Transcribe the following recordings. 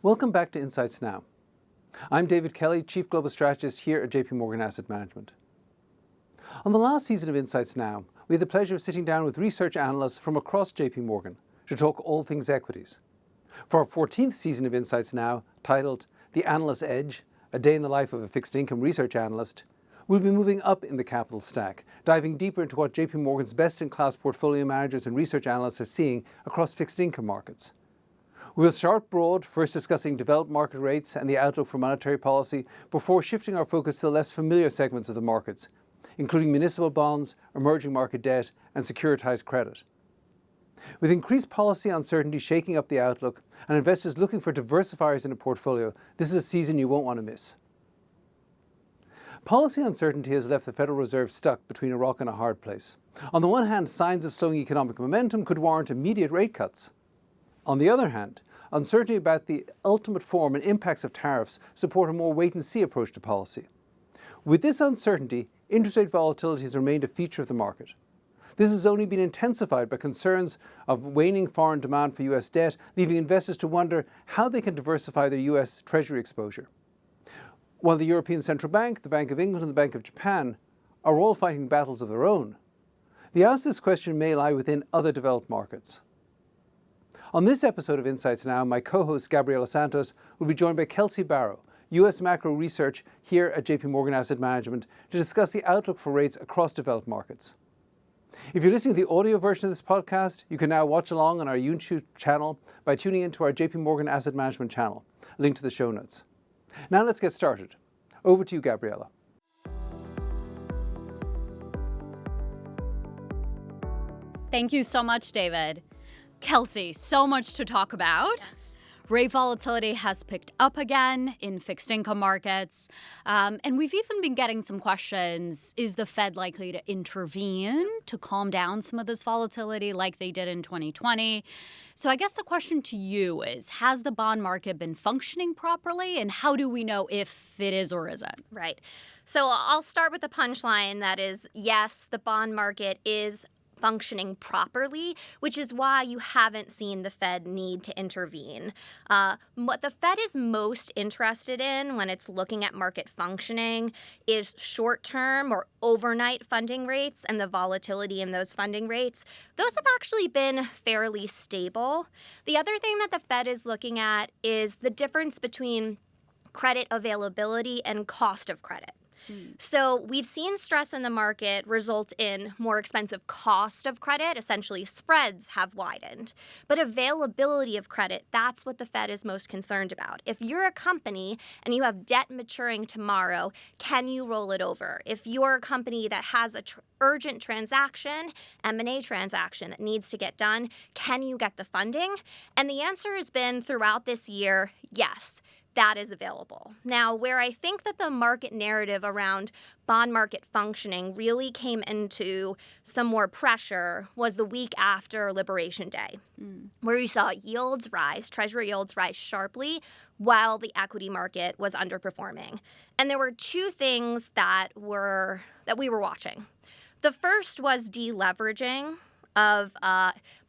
Welcome back to Insights Now. I'm David Kelly, Chief Global Strategist here at JP Morgan Asset Management. On the last season of Insights Now, we had the pleasure of sitting down with research analysts from across JP Morgan to talk all things equities. For our 14th season of Insights Now, titled The Analyst's Edge, a day in the life of a fixed income research analyst, we'll be moving up in the capital stack, diving deeper into what JP Morgan's best-in-class portfolio managers and research analysts are seeing across fixed income markets. We'll start broad, first discussing developed market rates and the outlook for monetary policy, before shifting our focus to the less familiar segments of the markets, including municipal bonds, emerging market debt, and securitized credit. With increased policy uncertainty shaking up the outlook and investors looking for diversifiers in a portfolio, this is a season you won't want to miss. Policy uncertainty has left the Federal Reserve stuck between a rock and a hard place. On the one hand, signs of slowing economic momentum could warrant immediate rate cuts. On the other hand, uncertainty about the ultimate form and impacts of tariffs support a more wait-and-see approach to policy. With this uncertainty, interest rate volatility has remained a feature of the market. This has only been intensified by concerns of waning foreign demand for US debt, leaving investors to wonder how they can diversify their US Treasury exposure. While the European Central Bank, the Bank of England and the Bank of Japan are all fighting battles of their own, the answer to this question may lie within other developed markets. On this episode of Insights Now, my co-host Gabriela Santos will be joined by Kelsey Berro, US macro research here at JP Morgan Asset Management, to discuss the outlook for rates across developed markets. If you're listening to the audio version of this podcast, you can now watch along on our YouTube channel by tuning into our JP Morgan Asset Management channel. Link to the show notes. Now let's get started. Over to you, Gabriela. Thank you so much, David. Kelsey, so much to talk about. Yes. Rate volatility has picked up again in fixed income markets. And we've even been getting some questions. Is the Fed likely to intervene to calm down some of this volatility like they did in 2020? So I guess the question to you is, has the bond market been functioning properly? And how do we know if it is or isn't? Right. So I'll start with the punchline that is, yes, the bond market is functioning properly, which is why you haven't seen the Fed need to intervene. What the Fed is most interested in when it's looking at market functioning is short-term or overnight funding rates and the volatility in those funding rates. Those have actually been fairly stable. The other thing that the Fed is looking at is the difference between credit availability and cost of credit. So we've seen stress in the market result in more expensive cost of credit. Essentially, spreads have widened. But availability of credit, that's what the Fed is most concerned about. If you're a company and you have debt maturing tomorrow, can you roll it over? If you're a company that has a urgent transaction, M&A transaction that needs to get done, can you get the funding? And the answer has been throughout this year, yes. That is available. Now, where I think that the market narrative around bond market functioning really came into some more pressure was the week after Liberation Day, where you saw yields rise, Treasury yields rise sharply, while the equity market was underperforming. And there were two things that we were watching. The first was deleveraging of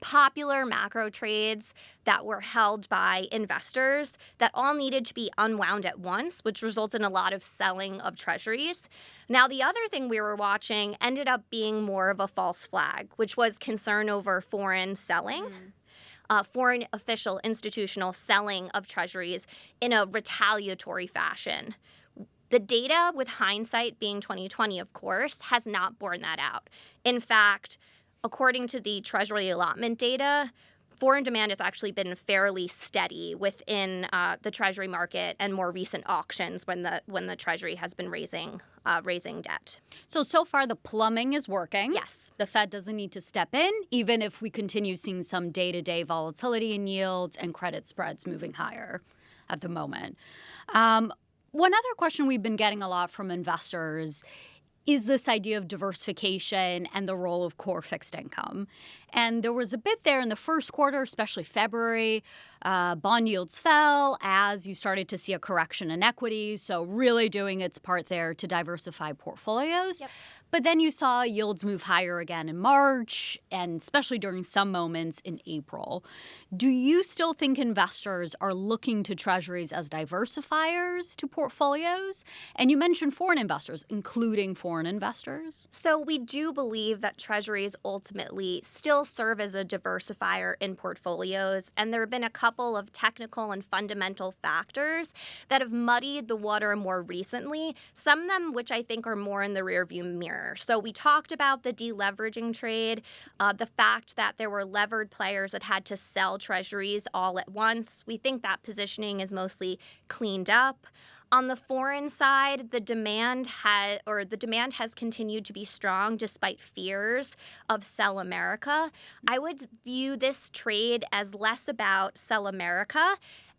popular macro trades that were held by investors that all needed to be unwound at once, which resulted in a lot of selling of treasuries. Now, the other thing we were watching ended up being more of a false flag, which was concern over foreign selling. Foreign official institutional selling of treasuries in a retaliatory fashion. The data, with hindsight being 2020, of course, has not borne that out. In fact, according to the Treasury allotment data, foreign demand has actually been fairly steady within the Treasury market and more recent auctions when the Treasury has been raising debt. So far the plumbing is working. Yes. The Fed doesn't need to step in, even if we continue seeing some day-to-day volatility in yields and credit spreads moving higher at the moment. One other question we've been getting a lot from investors is this idea of diversification and the role of core fixed income. And there was a bit there in the first quarter, especially February. Bond yields fell as you started to see a correction in equities, so really doing its part there to diversify portfolios. Yep. But then you saw yields move higher again in March, and especially during some moments in April. Do you still think investors are looking to Treasuries as diversifiers to portfolios? And you mentioned foreign investors, including foreign investors. So we do believe that Treasuries ultimately still serve as a diversifier in portfolios, and there have been a couple of technical and fundamental factors that have muddied the water more recently, some of them which I think are more in the rearview mirror. So we talked about the deleveraging trade, the fact that there were levered players that had to sell Treasuries all at once. We think that positioning is mostly cleaned up. On the foreign side, the demand has continued to be strong despite fears of sell America. I would view this trade as less about sell America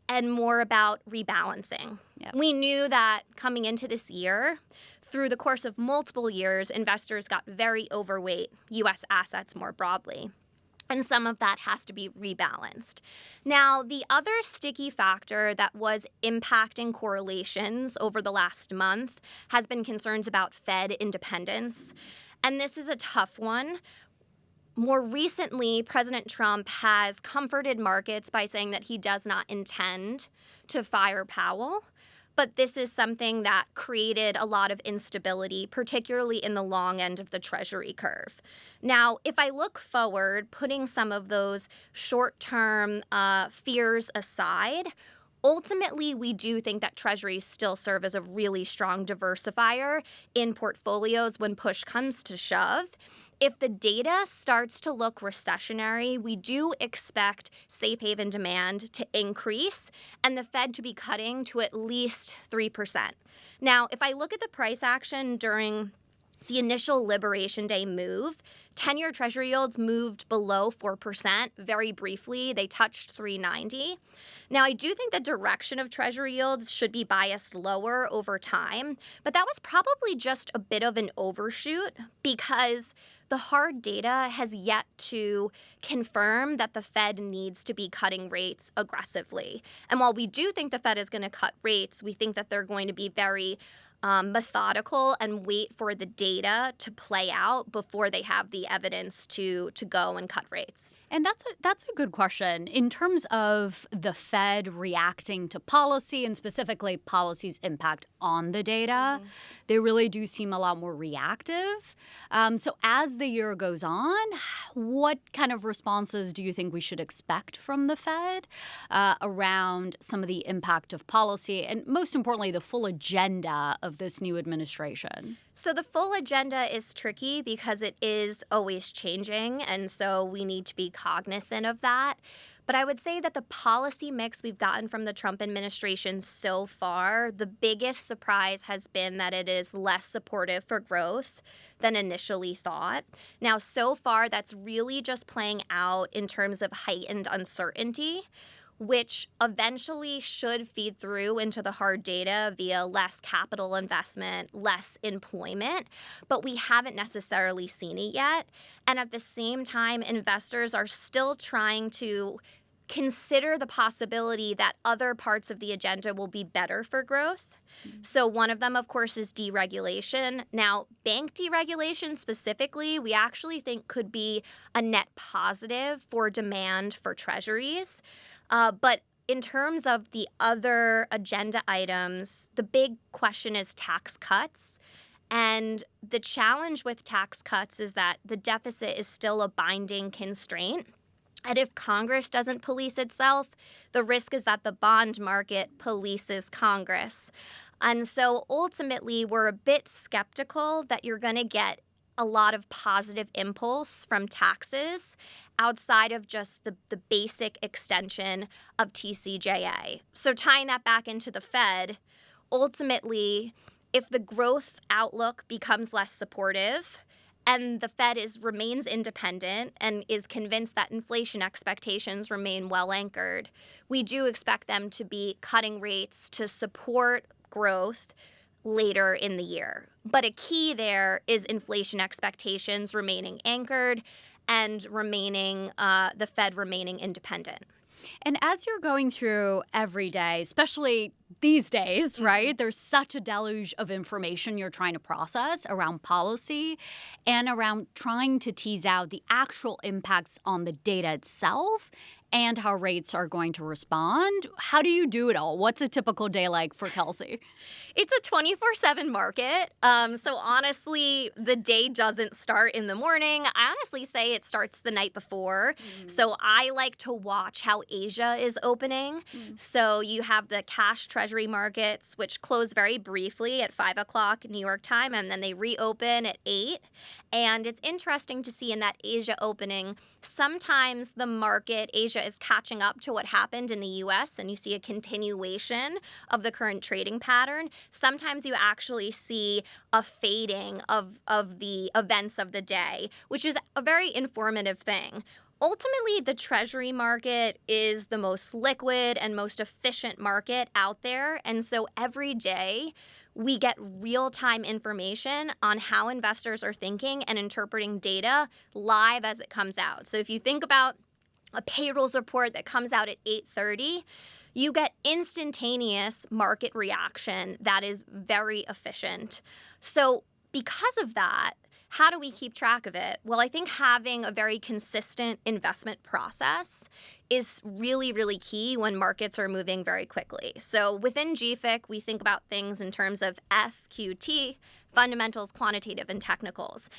and more about rebalancing. Yep. We knew that coming into this year, through the course of multiple years, investors got very overweight U.S. assets more broadly. And some of that has to be rebalanced. Now, the other sticky factor that was impacting correlations over the last month has been concerns about Fed independence. And this is a tough one. More recently, President Trump has comforted markets by saying that he does not intend to fire Powell. But this is something that created a lot of instability, particularly in the long end of the Treasury curve. Now, if I look forward, putting some of those short-term fears aside, ultimately, we do think that Treasuries still serve as a really strong diversifier in portfolios when push comes to shove. If the data starts to look recessionary, we do expect safe haven demand to increase and the Fed to be cutting to at least 3%. Now, if I look at the price action during the initial Liberation Day move, 10-year Treasury yields moved below 4% very briefly. They touched 3.90. Now, I do think the direction of Treasury yields should be biased lower over time, but that was probably just a bit of an overshoot because the hard data has yet to confirm that the Fed needs to be cutting rates aggressively. And while we do think the Fed is going to cut rates, we think that they're going to be very methodical and wait for the data to play out before they have the evidence to go and cut rates. And that's a good question. In terms of the Fed reacting to policy and specifically policy's impact on the data, they really do seem a lot more reactive. So as the year goes on, what kind of responses do you think we should expect from the Fed around some of the impact of policy and most importantly, the full agenda of this new administration? So the full agenda is tricky because it is always changing, and so we need to be cognizant of that. But I would say that the policy mix we've gotten from the Trump administration so far, the biggest surprise has been that it is less supportive for growth than initially thought. Now, so far, that's really just playing out in terms of heightened uncertainty, which eventually should feed through into the hard data via less capital investment, less employment, but we haven't necessarily seen it yet. And at the same time, investors are still trying to consider the possibility that other parts of the agenda will be better for growth. So one of them, of course, is deregulation. Now, bank deregulation specifically, we actually think could be a net positive for demand for Treasuries. But in terms of the other agenda items, the big question is tax cuts. And the challenge with tax cuts is that the deficit is still a binding constraint. And if Congress doesn't police itself, the risk is that the bond market polices Congress. And so ultimately, we're a bit skeptical that you're going to get a lot of positive impulse from taxes outside of just the basic extension of TCJA. So tying that back into the Fed, ultimately, if the growth outlook becomes less supportive and the Fed remains independent and is convinced that inflation expectations remain well anchored, we do expect them to be cutting rates to support growth later in the year. But a key there is inflation expectations remaining anchored and the Fed remaining independent. And as you're going through every day, especially these days, right, there's such a deluge of information you're trying to process around policy and around trying to tease out the actual impacts on the data itself and how rates are going to respond. How do you do it all? What's a typical day like for Kelsey? It's a 24/7 market. So honestly, the day doesn't start in the morning. I honestly say it starts the night before. So I like to watch how Asia is opening. So you have the cash Treasury markets, which close very briefly at 5 o'clock New York time, and then they reopen at 8. And it's interesting to see in that Asia opening, sometimes the market, Asia is catching up to what happened in the US, and you see a continuation of the current trading pattern. Sometimes you actually see a fading of the events of the day, which is a very informative thing. Ultimately, the Treasury market is the most liquid and most efficient market out there. And so every day, we get real-time information on how investors are thinking and interpreting data live as it comes out. So if you think about a payrolls report that comes out at 8:30, you get instantaneous market reaction that is very efficient. So because of that, how do we keep track of it? Well, I think having a very consistent investment process is really, really key when markets are moving very quickly. So within GFIC, we think about things in terms of FQT, fundamentals, quantitative, and technicals.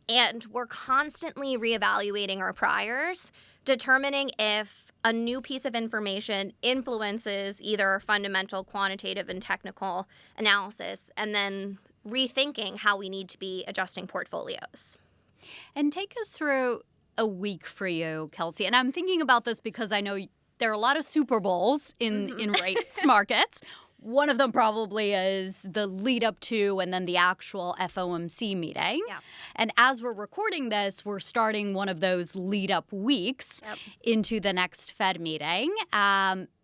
And we're constantly reevaluating our priors, determining if a new piece of information influences either fundamental, quantitative, and technical analysis, and then rethinking how we need to be adjusting portfolios. And take us through a week for you, Kelsey. And I'm thinking about this because I know there are a lot of Super Bowls in rates markets. One of them probably is the lead up to and then the actual FOMC meeting. Yeah. And as we're recording this, we're starting one of those lead up weeks into the next Fed meeting.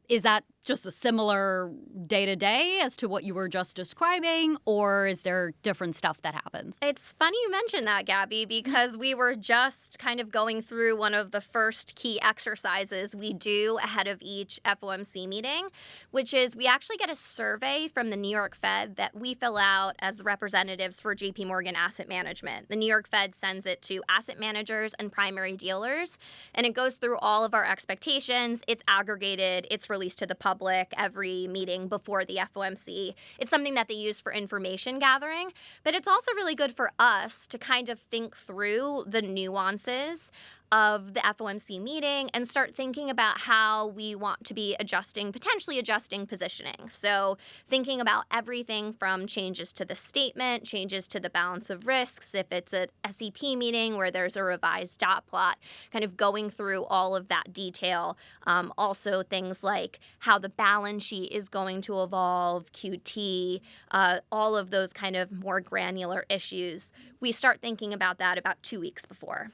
Is that just a similar day-to-day as to what you were just describing, or is there different stuff that happens? It's funny you mentioned that, Gabby, because we were just kind of going through one of the first key exercises we do ahead of each FOMC meeting, which is we actually get a survey from the New York Fed that we fill out as the representatives for JP Morgan Asset Management. The New York Fed sends it to asset managers and primary dealers, and it goes through all of our expectations. It's aggregated. It's released to the public every meeting before the FOMC. It's something that they use for information gathering, but it's also really good for us to kind of think through the nuances of the FOMC meeting and start thinking about how we want to be potentially adjusting positioning. So thinking about everything from changes to the statement, changes to the balance of risks, if it's a SEP meeting where there's a revised dot plot, kind of going through all of that detail. Also things like how the balance sheet is going to evolve, QT, all of those kind of more granular issues. We start thinking about that about 2 weeks before.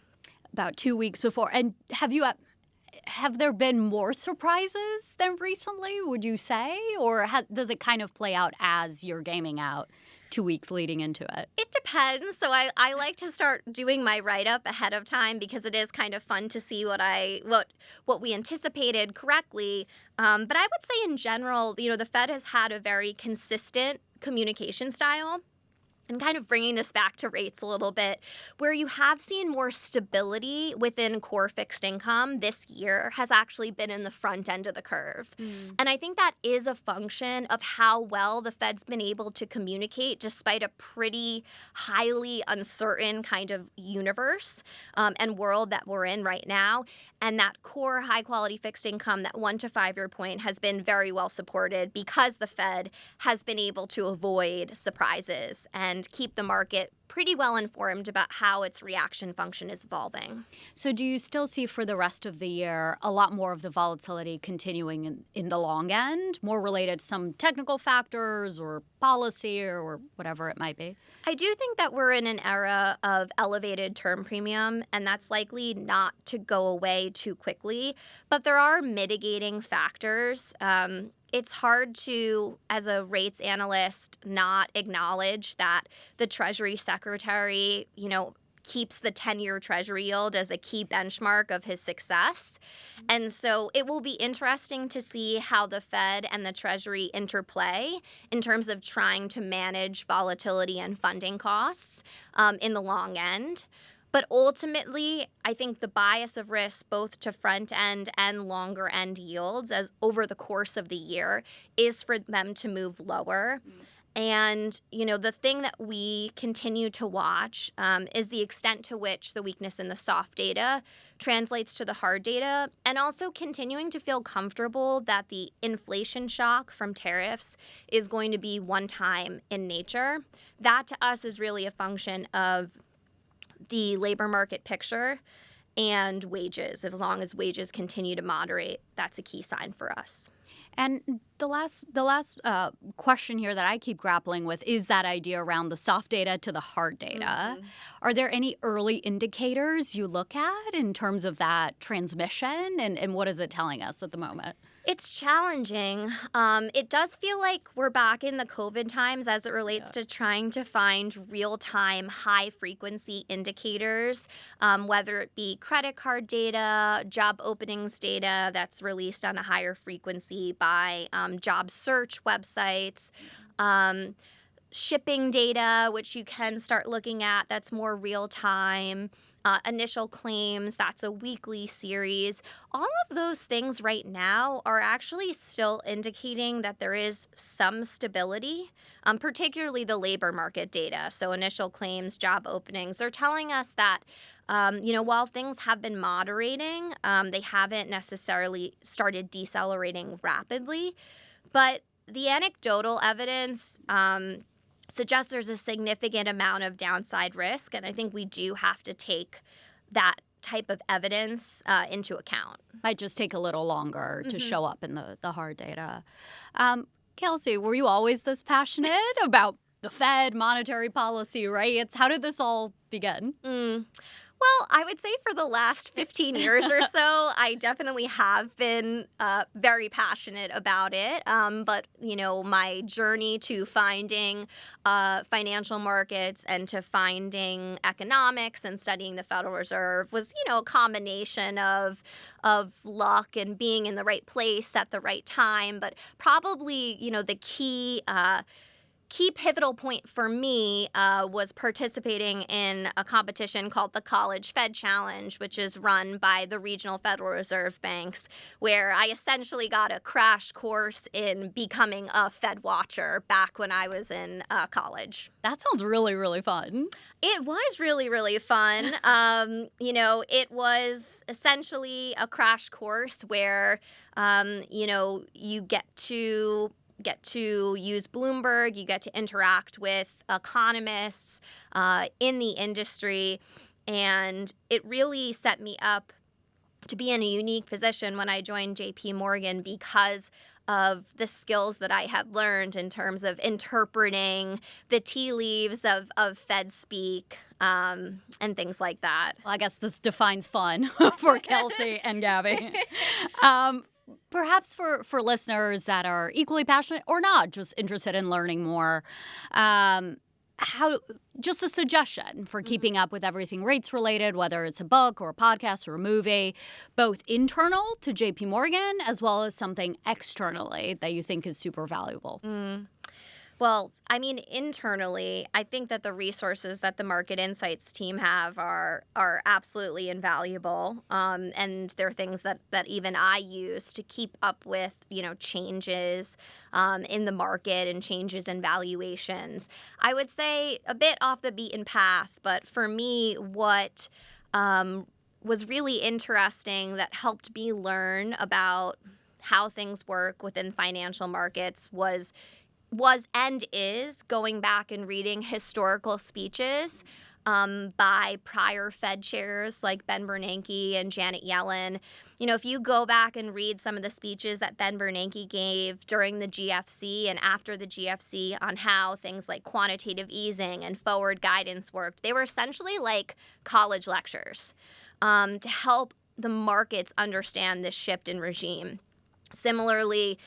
About 2 weeks before. And have there been more surprises than recently, would you say? Or does it kind of play out as you're gaming out 2 weeks leading into it? It depends. So I like to start doing my write-up ahead of time because it is kind of fun to see what we anticipated correctly. But I would say in general, the Fed has had a very consistent communication style. And kind of bringing this back to rates a little bit, where you have seen more stability within core fixed income this year has actually been in the front end of the curve. And I think that is a function of how well the Fed's been able to communicate despite a pretty highly uncertain kind of universe and world that we're in right now. And that core high-quality fixed income, that 1 to 5 year point, has been very well supported because the Fed has been able to avoid surprises and keep the market pretty well informed about how its reaction function is evolving. So do you still see for the rest of the year a lot more of the volatility continuing in the long end, more related to some technical factors or policy or whatever it might be? I do think that we're in an era of elevated term premium, and that's likely not to go away too quickly. But there are mitigating factors. It's hard to, as a rates analyst, not acknowledge that the Treasury Secretary, keeps the 10-year Treasury yield as a key benchmark of his success. And so it will be interesting to see how the Fed and the Treasury interplay in terms of trying to manage volatility and funding costs in the long end. But ultimately, I think the bias of risk both to front end and longer end yields as over the course of the year is for them to move lower. And, the thing that we continue to watch is the extent to which the weakness in the soft data translates to the hard data, and also continuing to feel comfortable that the inflation shock from tariffs is going to be one time in nature. That to us is really a function of the labor market picture and wages. As long as wages continue to moderate, that's a key sign for us. And the last question here that I keep grappling with is that idea around the soft data to the hard data. Are there any early indicators you look at in terms of that transmission, and what is it telling us at the moment? It's challenging. It does feel like we're back in the COVID times as it relates to trying to find real-time, high-frequency indicators, whether it be credit card data, job openings data that's released on a higher frequency by job search websites, shipping data, which you can start looking at that's more real-time. Initial claims, that's a weekly series. All of those things right now are actually still indicating that there is some stability, particularly the labor market data. So initial claims, job openings, they're telling us that, while things have been moderating, they haven't necessarily started decelerating rapidly. But the anecdotal evidence suggests there's a significant amount of downside risk, and I think we do have to take that type of evidence into account. Might just take a little longer to show up in the hard data. Kelsey, were you always this passionate about the Fed, monetary policy, rates? How did this all begin? Well, I would say for the last 15 years or so, I definitely have been very passionate about it. But, my journey to finding financial markets and to finding economics and studying the Federal Reserve was, a combination of luck and being in the right place at the right time. But probably, the key pivotal point for me was participating in a competition called the College Fed Challenge, which is run by the regional Federal Reserve banks, where I essentially got a crash course in becoming a Fed watcher back when I was in college. That sounds really, really fun. It was really, really fun. It was essentially a crash course where, you get to use Bloomberg, you get to interact with economists in the industry, and it really set me up to be in a unique position when I joined JP Morgan because of the skills that I had learned in terms of interpreting the tea leaves of Fed speak and things like that. Well, I guess this defines fun for Kelsey and Gabby. Perhaps for listeners that are equally passionate or not, just interested in learning more, just a suggestion for keeping up with everything rates related, whether it's a book or a podcast or a movie, both internal to JP Morgan as well as something externally that you think is super valuable. Well, internally, I think that the resources that the Market Insights team have are absolutely invaluable. And they're things that even I use to keep up with, changes in the market and changes in valuations. I would say a bit off the beaten path, but for me, what was really interesting that helped me learn about how things work within financial markets was and is going back and reading historical speeches by prior Fed chairs like Ben Bernanke and Janet Yellen. If you go back and read some of the speeches that Ben Bernanke gave during the GFC and after the GFC on how things like quantitative easing and forward guidance worked, they were essentially like college lectures to help the markets understand this shift in regime. Similarly,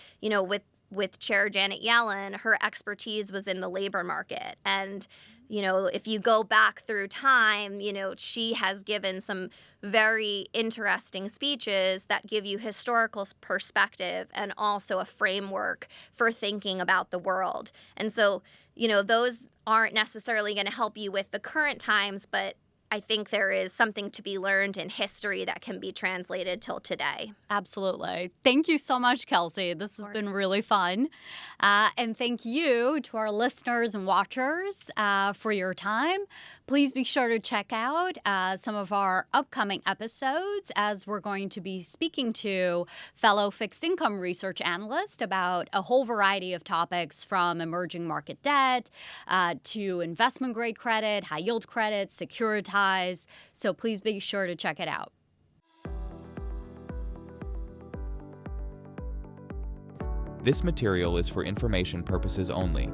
with Chair Janet Yellen, her expertise was in the labor market. And if you go back through time, she has given some very interesting speeches that give you historical perspective and also a framework for thinking about the world. And so, those aren't necessarily going to help you with the current times, but I think there is something to be learned in history that can be translated till today. Absolutely. Thank you so much, Kelsey. This has been really fun. And thank you to our listeners and watchers for your time. Please be sure to check out some of our upcoming episodes, as we're going to be speaking to fellow fixed income research analysts about a whole variety of topics, from emerging market debt to investment grade credit, high yield credit, securitized. So please be sure to check it out. This material is for information purposes only.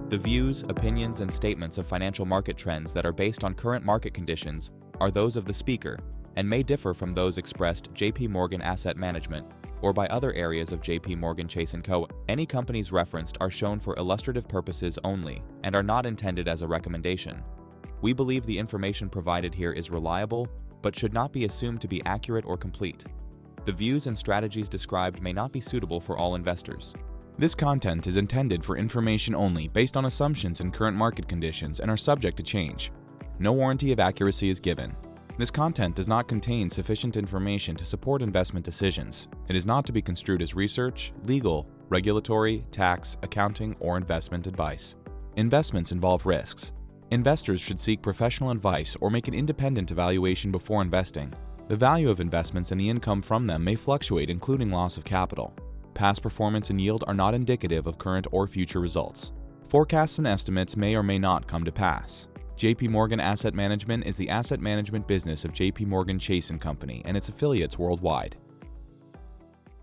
The views, opinions, and statements of financial market trends that are based on current market conditions are those of the speaker and may differ from those expressed J.P. Morgan Asset Management or by other areas of J.P. Morgan Chase & Co. Any companies referenced are shown for illustrative purposes only and are not intended as a recommendation. We believe the information provided here is reliable, but should not be assumed to be accurate or complete. The views and strategies described may not be suitable for all investors. This content is intended for information only, based on assumptions and current market conditions, and are subject to change. No warranty of accuracy is given. This content does not contain sufficient information to support investment decisions. It is not to be construed as research, legal, regulatory, tax, accounting, or investment advice. Investments involve risks. Investors should seek professional advice or make an independent evaluation before investing. The value of investments and the income from them may fluctuate, including loss of capital. Past performance and yield are not indicative of current or future results. Forecasts and estimates may or may not come to pass. J.P. Morgan Asset Management is the asset management business of J.P. Morgan Chase & Company and its affiliates worldwide.